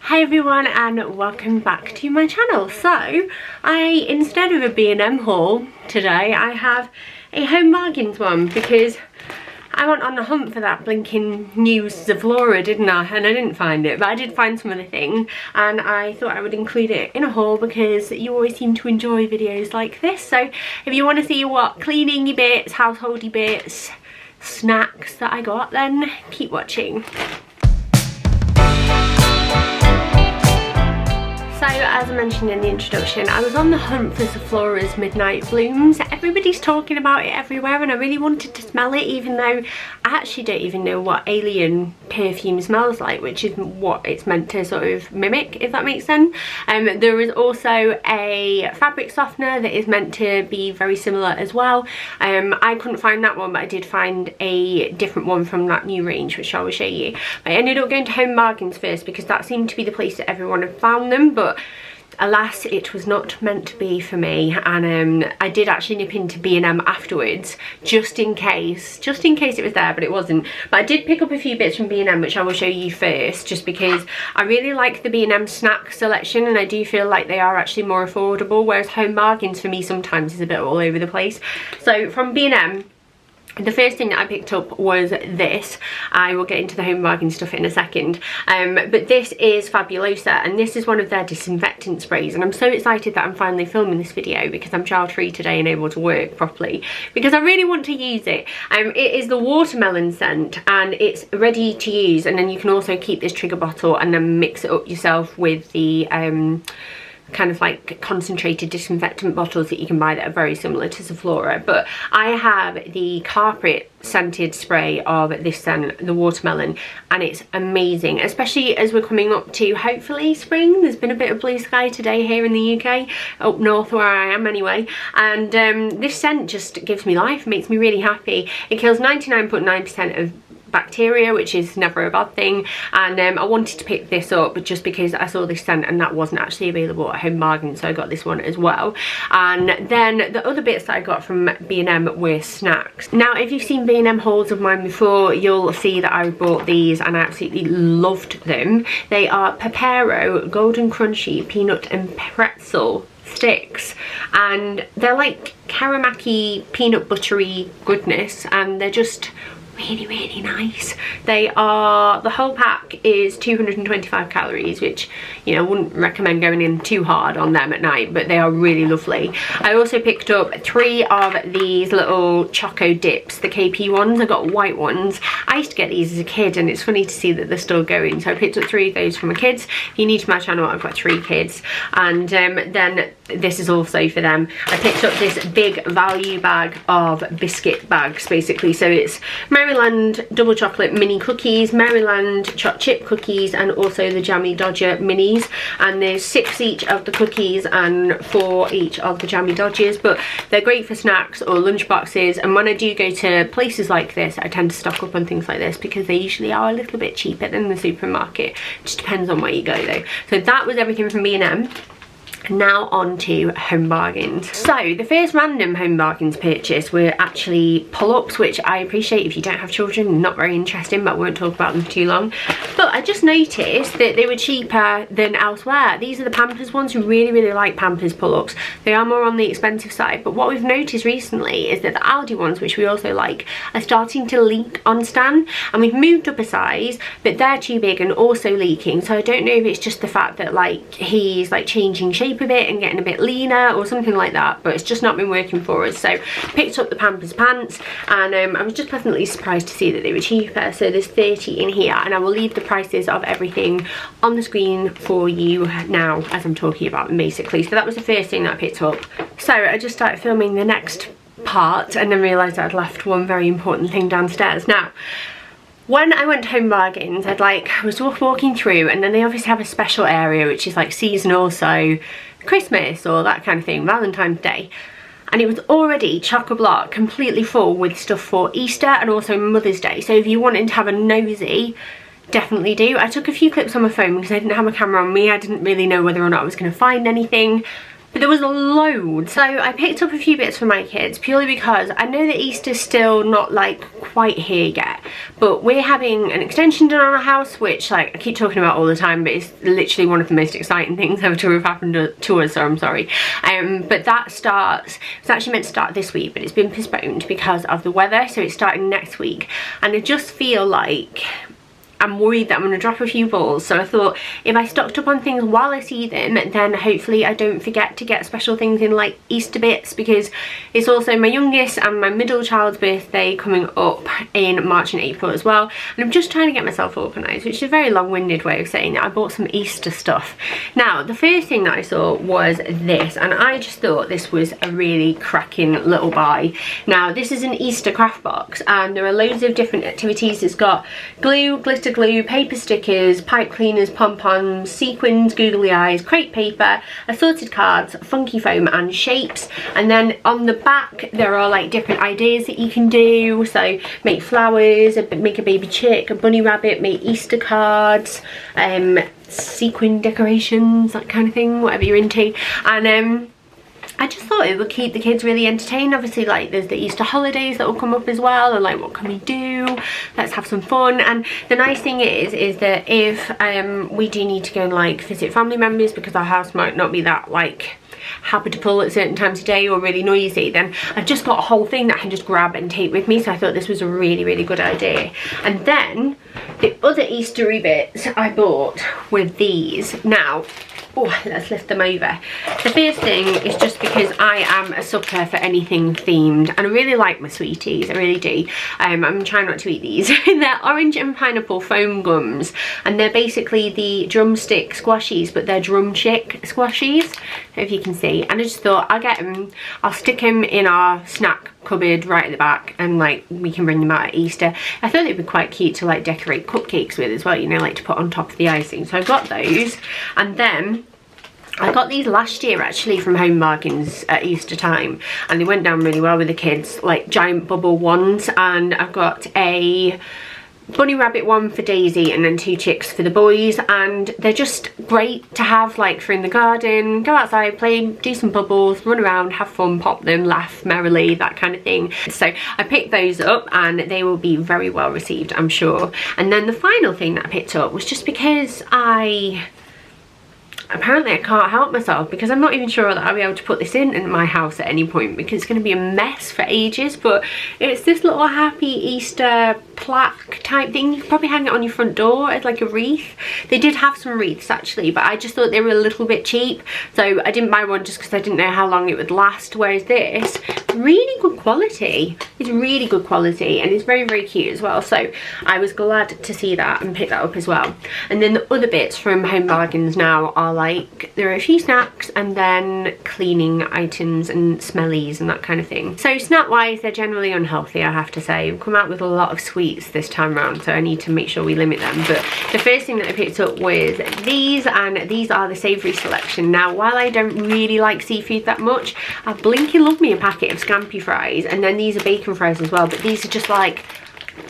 Hi everyone and welcome back to my channel. So instead of a B&M haul today, I have a Home Bargains one because I went on the hunt for that blinking new Zaflora, didn't I? And I didn't find it, but I did find some other things and I thought I would include it in a haul because you always seem to enjoy videos like this. So if you want to see what cleaning bits, householdy bits, snacks that I got, then keep watching. So as I mentioned in the introduction, I was on the hunt for Zaflora's Midnight Blooms. Everybody's talking about it everywhere and I really wanted to smell it, even though I actually don't even know what alien perfume smells like, which is what it's meant to sort of mimic, if that makes sense. There is also a fabric softener that is meant to be very similar as well. I couldn't find that one, but I did find a different one from that new range, which I will show you. I ended up going to Home Bargains first because that seemed to be the place that everyone had found them, but alas, it was not meant to be for me. And I did actually nip into B&M afterwards just in case it was there, but it wasn't. But I did pick up a few bits from B&M, which I will show you first, just because I really like the B&M snack selection and I do feel like they are actually more affordable, whereas Home Bargains for me sometimes is a bit all over the place. So from B&M, the first thing that I picked up was this. I will get into the Home Bargain stuff in a second, but this is Fabulosa and this is one of their disinfectant sprays, and I'm so excited that I'm finally filming this video because I'm child free today and able to work properly because I really want to use it. It is the watermelon scent and it's ready to use, and then you can also keep this trigger bottle and then mix it up yourself with the kind of like concentrated disinfectant bottles that you can buy that are very similar to Zaflora. But I have the carpet scented spray of this scent, the watermelon, and it's amazing, especially as we're coming up to hopefully spring. There's been a bit of blue sky today here in the UK, up north where I am anyway, and this scent just gives me life, makes me really happy. It kills 99.9% of bacteria, which is never a bad thing, and I wanted to pick this up just because I saw this scent and that wasn't actually available at Home Bargains, so I got this one as well. And then the other bits that I got from B&M were snacks. Now if you've seen B&M hauls of mine before, you'll see that I bought these and I absolutely loved them. They are Pepero Golden Crunchy Peanut and Pretzel sticks, and they're like caramaki peanut buttery goodness, and they're just really nice. They are, the whole pack is 225 calories, which, you know, I wouldn't recommend going in too hard on them at night, but they are really lovely. I also picked up 3 of these little choco dips, the KP ones. I got white ones. I used to get these as a kid and it's funny to see that they're still going, so I picked up 3 of those for my kids. If you're new to my channel, I've got 3 kids, and then this is also for them. I picked up this big value bag of biscuit bags basically, so it's Maryland double chocolate mini cookies, Maryland choc chip cookies, and also the Jammy Dodger minis, and there's 6 each of the cookies and 4 each of the Jammy Dodgers, but they're great for snacks or lunch boxes. And when I do go to places like this, I tend to stock up on things like this because they usually are a little bit cheaper than the supermarket. Just depends on where you go though. So that was everything from B&M. Now on to Home Bargains. So the first random Home Bargains purchase were actually pull-ups, which I appreciate if you don't have children, not very interesting, but I won't talk about them for too long. But I just noticed that they were cheaper than elsewhere. These are the Pampers ones. Who really like Pampers pull-ups. They are more on the expensive side, but what we've noticed recently is that the Aldi ones, which we also like, are starting to leak on Stan, and we've moved up a size, but they're too big and also leaking. So I don't know if it's just the fact that like he's like changing shape a bit and getting a bit leaner or something like that, but it's just not been working for us. So picked up the Pampers pants, and I was just pleasantly surprised to see that they were cheaper. So there's 30 in here, and I will leave the prices of everything on the screen for you now as I'm talking about them basically. So that was the first thing that I picked up. So I just started filming the next part and then realised I'd left one very important thing downstairs. Now when I went to Home Bargains, I was walking through, and then they obviously have a special area which is like seasonal, so Christmas or that kind of thing, Valentine's Day, and it was already chock-a-block completely full with stuff for Easter and also Mother's Day. So if you wanted to have a nosy, definitely do. I took a few clips on my phone because I didn't have a camera on me. I didn't really know whether or not I was going to find anything, But there was loads. So I picked up a few bits for my kids purely because I know that Easter's still not like quite here yet, but we're having an extension done on our house, which like I keep talking about all the time, but it's literally one of the most exciting things ever to have happened to us, so I'm sorry. But that starts, it's actually meant to start this week, but it's been postponed because of the weather, so it's starting next week. And I just feel like I'm worried that I'm going to drop a few balls, so I thought if I stocked up on things while I see them, then hopefully I don't forget to get special things in like Easter bits, because it's also my youngest and my middle child's birthday coming up in March and April as well, and I'm just trying to get myself organised, which is a very long-winded way of saying that. I bought some Easter stuff. Now the first thing that I saw was this, and I just thought this was a really cracking little buy. Now this is an Easter craft box, and there are loads of different activities. It's got glue, glitter glue, paper stickers, pipe cleaners, pom-poms, sequins, googly eyes, crepe paper, assorted cards, funky foam and shapes. And then on the back there are like different ideas that you can do. So make flowers, make a baby chick, a bunny rabbit, make Easter cards, sequin decorations, that kind of thing, whatever you're into. And I just thought it would keep the kids really entertained. Obviously, like, there's the Easter holidays that will come up as well, and like, what can we do? Let's have some fun. And the nice thing is that if we do need to go and like visit family members, because our house might not be that like habitable at certain times of day or really noisy, then I've just got a whole thing that I can just grab and take with me. So I thought this was a really, really good idea. And then the other Eastery bits I bought were these. Now, oh, let's lift them over. The first thing is just because I am a sucker for anything themed, and I really like my sweeties, I really do. I'm trying not to eat these. They're orange and pineapple foam gums, and they're basically the drumstick squashies, but they're drumstick squashies, if you can see. And I just thought I'll get them, I'll stick them in our snack cupboard right at the back, and like we can bring them out at Easter. I thought it'd be quite cute to like decorate cupcakes with as well, you know, like to put on top of the icing. So I got those, and then I got these last year actually from Home Bargains at Easter time, and they went down really well with the kids, like giant bubble ones. And I've got a bunny rabbit one for Daisy and then 2 chicks for the boys, and they're just great to have like for in the garden, go outside, play, do some bubbles, run around, have fun, pop them, laugh merrily, that kind of thing. So I picked those up and they will be very well received, I'm sure. And then the final thing that I picked up was just because apparently I can't help myself, because I'm not even sure that I'll be able to put this in my house at any point, because it's going to be a mess for ages. But it's this little happy Easter plaque type thing. You could probably hang it on your front door as like a wreath. They did have some wreaths actually, but I just thought they were a little bit cheap, so I didn't buy one just because I didn't know how long it would last. Whereas this, really good quality. It's really good quality, and it's very, very cute as well. So I was glad to see that and pick that up as well. And then the other bits from Home Bargains now are like, there are a few snacks and then cleaning items and smellies and that kind of thing. So snack wise, they're generally unhealthy, I have to say. We've come out with a lot of sweets this time around, so I need to make sure we limit them. But the first thing that I picked up was these, and these are the savoury selection. Now, while I don't really like seafood that much, I blinking love me a packet of scampi fries, and then these are bacon fries as well, but these are just like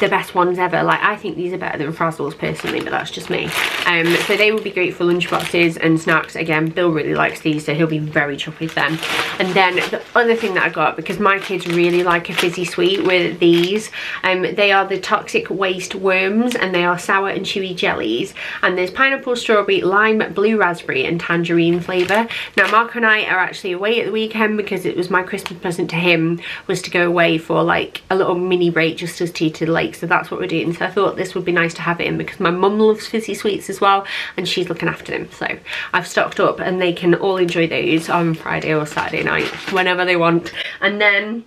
the best ones ever. Like, I think these are better than Frazzles personally, but that's just me. So they will be great for lunch boxes and snacks. Again, Bill really likes these, so he'll be very chuffed with them. And then the other thing that I got, because my kids really like a fizzy sweet with these, they are the toxic waste worms, and they are sour and chewy jellies, and there's pineapple, strawberry, lime, blue raspberry and tangerine flavour. Now Mark and I are actually away at the weekend, because it was my Christmas present to him, was to go away for like a little mini break, just us two to the lake. So that's what we're doing. So I thought this would be nice to have it in, because my mum loves fizzy sweets as well, and she's looking after them. So I've stocked up, and they can all enjoy those on Friday or Saturday night, whenever they want. And then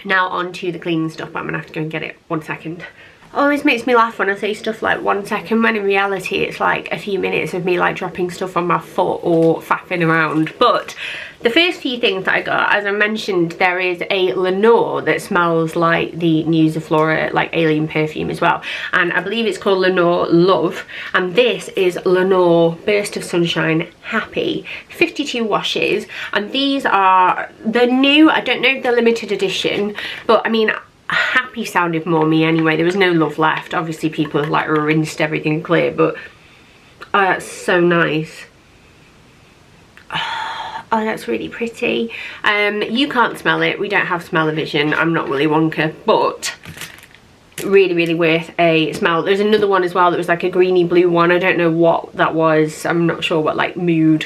now on to the cleaning stuff, but I'm gonna have to go and get it. 1 second. Always makes me laugh when I say stuff like 1 second, when in reality it's like a few minutes of me like dropping stuff on my foot or faffing around. But the first few things that I got, as I mentioned, there is a Lenore that smells like the new Zaflora like alien perfume as well, and I believe it's called Lenore Love, and this is Lenore Burst of Sunshine Happy, 52 washes, and these are the new, I don't know if they're limited edition, but I mean, Happy sounded more me anyway. There was no love left. Obviously people have like rinsed everything clear, but that's so nice. Oh, that's really pretty. You can't smell it. We don't have smell-o-vision. I'm not Willy Wonka, but really, really worth a smell. There's another one as well that was like a greeny blue one. I don't know what that was. I'm not sure what like mood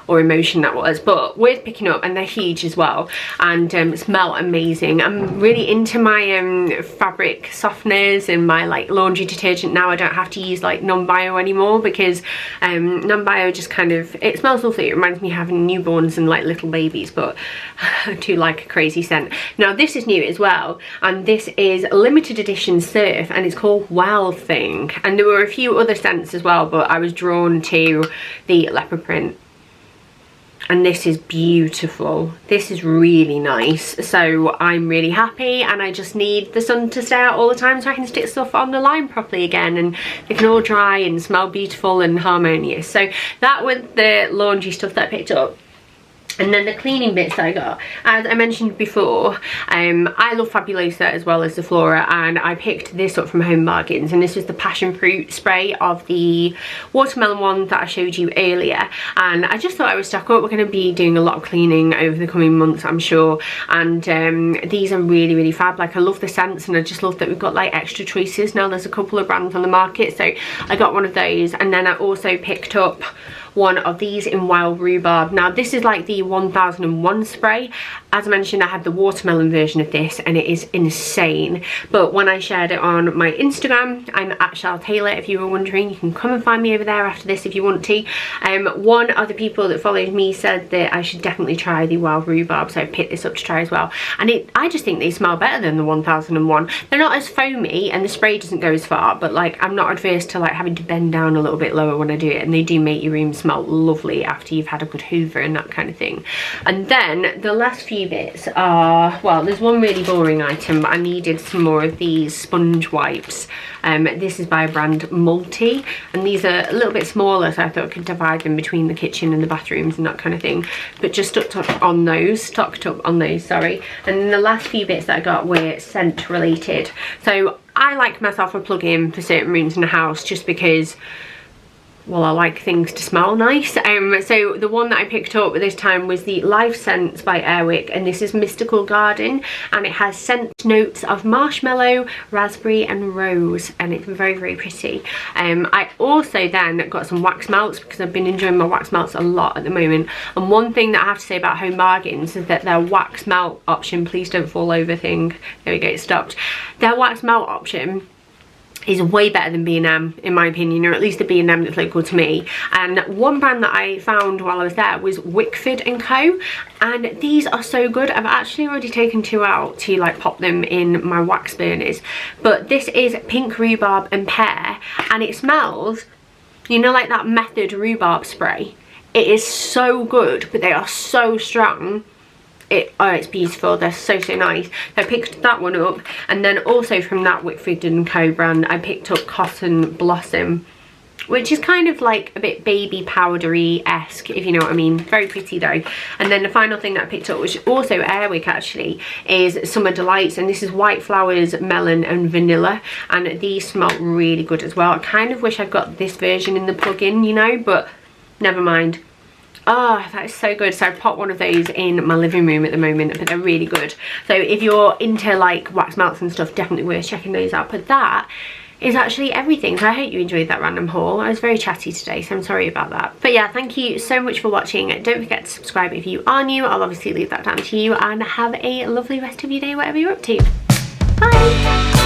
or emotion that was, but worth picking up, and they're huge as well, and smell amazing. I'm really into my fabric softeners and my like laundry detergent now. I don't have to use like non-bio anymore, because non-bio just kind of, it smells lovely. It reminds me of having newborns and like little babies, but I do like a crazy scent. Now this is new as well, and this is a limited edition Surf, and it's called Wild Thing, and there were a few other scents as well, but I was drawn to the leopard print. And this is beautiful. This is really nice. So I'm really happy, and I just need the sun to stay out all the time so I can stick stuff on the line properly again, and they can all dry and smell beautiful and harmonious. So that was the laundry stuff that I picked up. And then the cleaning bits that I got, as I mentioned before, I love Fabulosa as well as the Flora, and I picked this up from Home Bargains, and this was the passion fruit spray of the watermelon one that I showed you earlier, and I just thought I would stock up. We're going to be doing a lot of cleaning over the coming months, I'm sure, and these are really, really fab. Like, I love the scents, and I just love that we've got like extra choices now. There's a couple of brands on the market, so I got one of those, and then I also picked up one of these in Wild Rhubarb. Now this is like the 1001 spray. As I mentioned, I had the watermelon version of this, and it is insane. But when I shared it on my Instagram, I'm at charlottetaylor, if you were wondering. You can come and find me over there after this if you want to. One of the people that followed me said that I should definitely try the Wild Rhubarb, so I picked this up to try as well. And I just think they smell better than the 1001. They're not as foamy, and the spray doesn't go as far, but like, I'm not adverse to like having to bend down a little bit lower when I do it, and they do make your room smell lovely after you've had a good hoover and that kind of thing. And then the last few bits are, well, there's one really boring item, but I needed some more of these sponge wipes. This is by a brand Multi, and these are a little bit smaller, so I thought I could divide them between the kitchen and the bathrooms and that kind of thing, but just stocked up on those, sorry. And then the last few bits that I got were scent related. So I like myself a plug-in for certain rooms in the house, just because, well, I like things to smell nice. So the one that I picked up this time was the Life Scents by Airwick, and this is Mystical Garden, and it has scent notes of marshmallow, raspberry and rose, and it's very, very pretty. I also then got some wax melts, because I've been enjoying my wax melts a lot at the moment. And one thing that I have to say about Home Bargains is that their wax melt option, please don't fall over thing, there we go, it stopped. Their wax melt option is way better than B&M in my opinion, or at least the B&M that's local to me. And one brand that I found while I was there was Wickford & Co, and these are so good. I've actually already taken 2 out to like pop them in my wax burners, but this is pink rhubarb and pear, and it smells, you know, like that Method rhubarb spray. It is so good, but they are so strong. Oh, it's beautiful. They're so, so nice. So I picked that one up, and then also from that Wickford & Co brand I picked up Cotton Blossom, which is kind of like a bit baby powdery-esque, if you know what I mean. Very pretty though. And then the final thing that I picked up, which is also Airwick actually, is Summer Delights, and this is White Flowers, Melon and Vanilla, and these smell really good as well. I kind of wish I'd got this version in the plug-in, you know, but never mind. Oh, that is so good. So I've popped one of those in my living room at the moment, but they're really good. So if you're into like wax melts and stuff, definitely worth checking those out. But that is actually everything. So I hope you enjoyed that random haul. I was very chatty today, so I'm sorry about that. But yeah, thank you so much for watching. Don't forget to subscribe if you are new. I'll obviously leave that down to you, and have a lovely rest of your day, whatever you're up to. Bye.